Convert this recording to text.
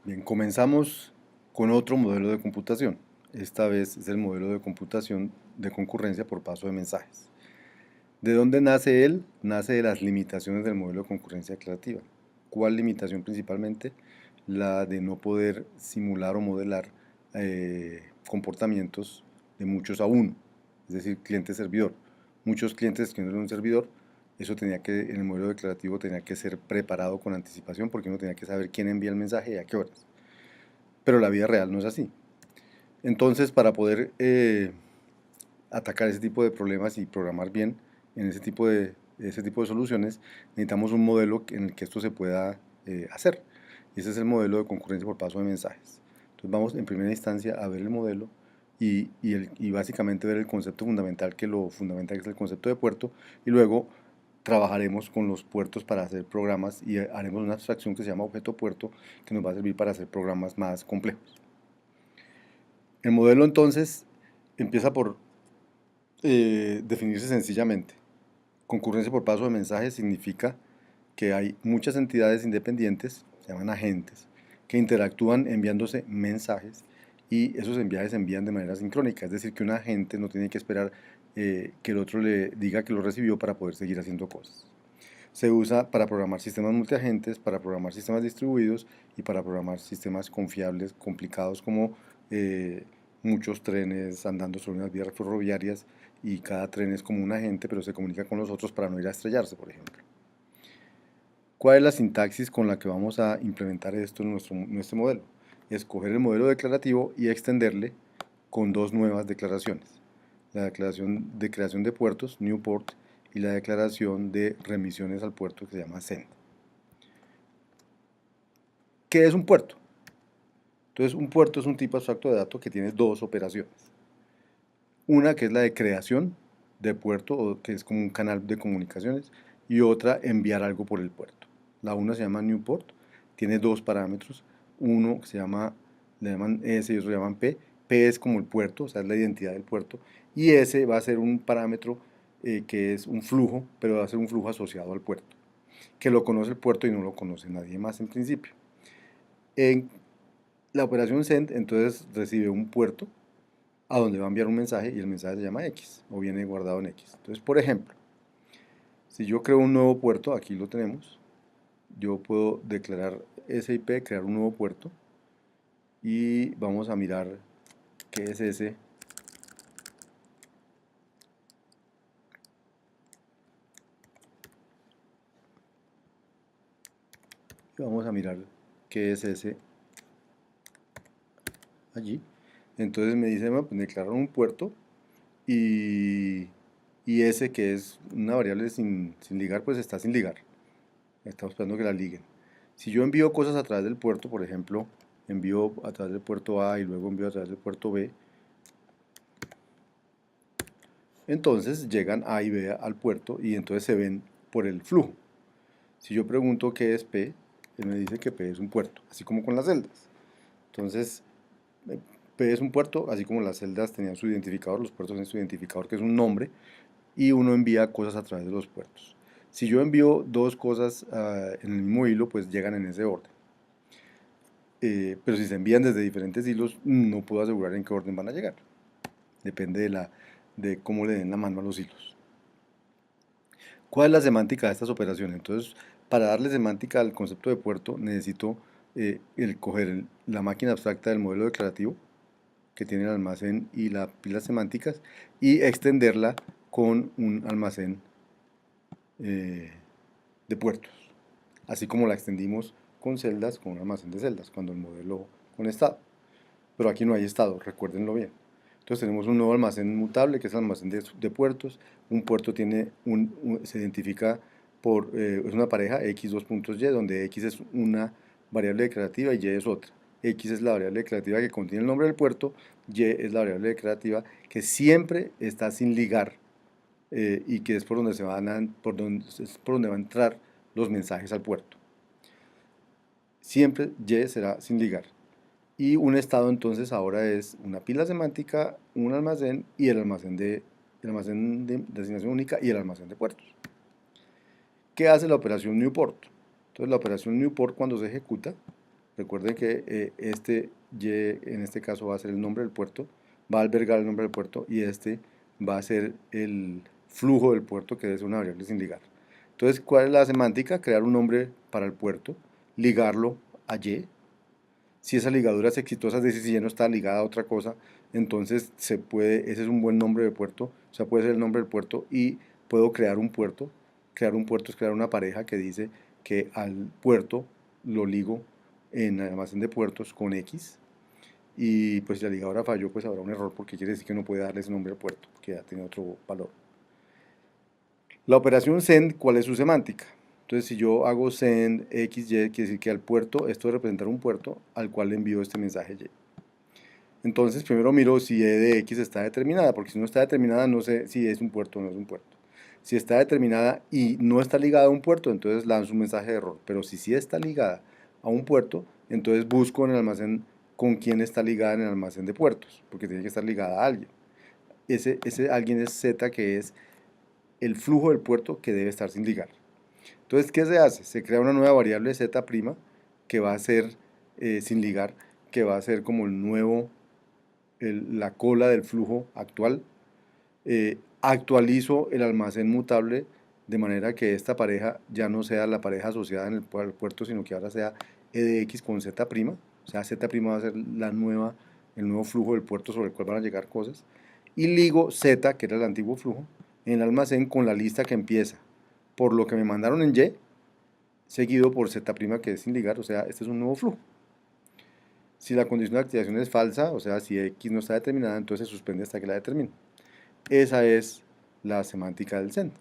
Bien, comenzamos con otro modelo de computación. Esta vez es el modelo de computación de concurrencia por paso de mensajes. ¿De dónde nace él? Nace de las limitaciones del modelo de concurrencia declarativa. ¿Cuál limitación principalmente? La de no poder simular o modelar comportamientos de muchos a uno, es decir, cliente-servidor. Muchos clientes que no eran un servidor, eso tenía que, en el modelo declarativo tenía que ser preparado con anticipación porque uno tenía que saber quién envía el mensaje y a qué horas. Pero la vida real no es así. Entonces, para poder atacar ese tipo de problemas y programar bien en ese tipo de soluciones, necesitamos un modelo en el que esto se pueda hacer. Y ese es el modelo de concurrencia por paso de mensajes. Entonces vamos en primera instancia a ver el modelo y básicamente ver el concepto fundamental, que lo fundamental es el concepto de puerto, y luego trabajaremos con los puertos para hacer programas y haremos una abstracción que se llama objeto puerto, que nos va a servir para hacer programas más complejos. El modelo entonces empieza por definirse sencillamente. Concurrencia por paso de mensajes significa que hay muchas entidades independientes, se llaman agentes, que interactúan enviándose mensajes y esos mensajes se envían de manera sincrónica, es decir, que un agente no tiene que esperar que el otro le diga que lo recibió para poder seguir haciendo cosas. Se usa para programar sistemas multiagentes, para programar sistemas distribuidos y para programar sistemas confiables, complicados como muchos trenes andando sobre unas vías ferroviarias y cada tren es como un agente, pero se comunica con los otros para no ir a estrellarse, por ejemplo. ¿Cuál es la sintaxis con la que vamos a implementar esto en nuestro modelo? Escoger el modelo declarativo y extenderle con dos nuevas declaraciones. La declaración de creación de puertos, new port, y la declaración de remisiones al puerto que se llama send. ¿Qué es un puerto? Entonces, un puerto es un tipo abstracto de datos que tiene dos operaciones. Una que es la de creación de puerto, que es como un canal de comunicaciones, y otra enviar algo por el puerto. La una se llama new port, tiene dos parámetros, uno que le llaman S y otro le llaman P. P es como el puerto, o sea, es la identidad del puerto, y S va a ser un parámetro que es un flujo, pero va a ser un flujo asociado al puerto, que lo conoce el puerto y no lo conoce nadie más en principio. En la operación send, entonces recibe un puerto a donde va a enviar un mensaje y el mensaje se llama X o viene guardado en X. Entonces, por ejemplo, si yo creo un nuevo puerto, aquí lo tenemos, yo puedo declarar SIP, crear un nuevo puerto y vamos a mirar qué es ese. Vamos a mirar qué es ese allí. Entonces me dice, bueno, pues declarar un puerto y, y ese que es una variable sin ligar, pues está sin ligar. Estamos esperando que la liguen. Si yo envío cosas a través del puerto, por ejemplo, envío a través del puerto A y luego envío a través del puerto B, entonces llegan A y B al puerto y entonces se ven por el flujo. Si yo pregunto qué es P, él me dice que P es un puerto, así como con las celdas. Entonces, P es un puerto, así como las celdas tenían su identificador, los puertos tienen su identificador, que es un nombre, y uno envía cosas a través de los puertos. Si yo envío dos cosas en el mismo hilo, pues llegan en ese orden. Pero si se envían desde diferentes hilos, no puedo asegurar en qué orden van a llegar. Depende de cómo le den la mano a los hilos. ¿Cuál es la semántica de estas operaciones? Entonces, para darle semántica al concepto de puerto, necesito coger la máquina abstracta del modelo declarativo, que tiene el almacén y las pilas semánticas, y extenderla con un almacén de puertos, así como la extendimos con celdas, con un almacén de celdas, cuando el modelo con estado. Pero aquí no hay estado, recuérdenlo bien. Entonces tenemos un nuevo almacén mutable, que es el almacén de puertos. Un puerto se identifica es una pareja x dos puntos y, donde x es una variable declarativa y y es otra. X es la variable declarativa que contiene el nombre del puerto, y es la variable declarativa que siempre está sin ligar y que es por donde es por donde va a entrar los mensajes al puerto. Siempre y será sin ligar. Y un estado entonces ahora es una pila semántica, un almacén y el almacén de designación única y el almacén de puertos. ¿Qué hace la operación new port? Entonces la operación new port cuando se ejecuta Recuerden que este Y en este caso va a ser el nombre del puerto, va a albergar el nombre del puerto, y este va a ser el flujo del puerto, que debe ser una variable sin ligar. Entonces, ¿cuál es la semántica? Crear un nombre para el puerto, ligarlo a Y. Si esa ligadura es exitosa, es decir, si ya no está ligada a otra cosa, entonces ese es un buen nombre de puerto, o sea, puede ser el nombre del puerto, y puedo crear un puerto. Crear un puerto es crear una pareja que dice que al puerto lo ligo en el almacén de puertos con X, y pues si la ligadura falló, pues habrá un error, porque quiere decir que no puede darle ese nombre al puerto, que ya tiene otro valor. La operación send, ¿cuál es su semántica? Entonces, si yo hago send XY, quiere decir que al puerto, esto debe representar un puerto al cual le envío este mensaje Y. Entonces, primero miro si E de X está determinada, porque si no está determinada, no sé si es un puerto o no es un puerto. Si está determinada y no está ligada a un puerto, entonces lanzo un mensaje de error. Pero si sí está ligada a un puerto, entonces busco en el almacén con quién está ligada en el almacén de puertos, porque tiene que estar ligada a alguien. Ese alguien es Z, que es el flujo del puerto que debe estar sin ligar. Entonces, ¿qué se hace? Se crea una nueva variable Z' que va a ser sin ligar, que va a ser como el nuevo, la cola del flujo actual. Actualizo el almacén mutable de manera que esta pareja ya no sea la pareja asociada en el puerto, sino que ahora sea E de X con Z', o sea, Z' va a ser el nuevo flujo del puerto sobre el cual van a llegar cosas, y ligo Z, que era el antiguo flujo, en el almacén con la lista que empieza por lo que me mandaron en Y, seguido por Z', que es sin ligar, o sea, este es un nuevo flujo. Si la condición de activación es falsa, o sea, si X no está determinada, entonces se suspende hasta que la determine. Esa es la semántica del send.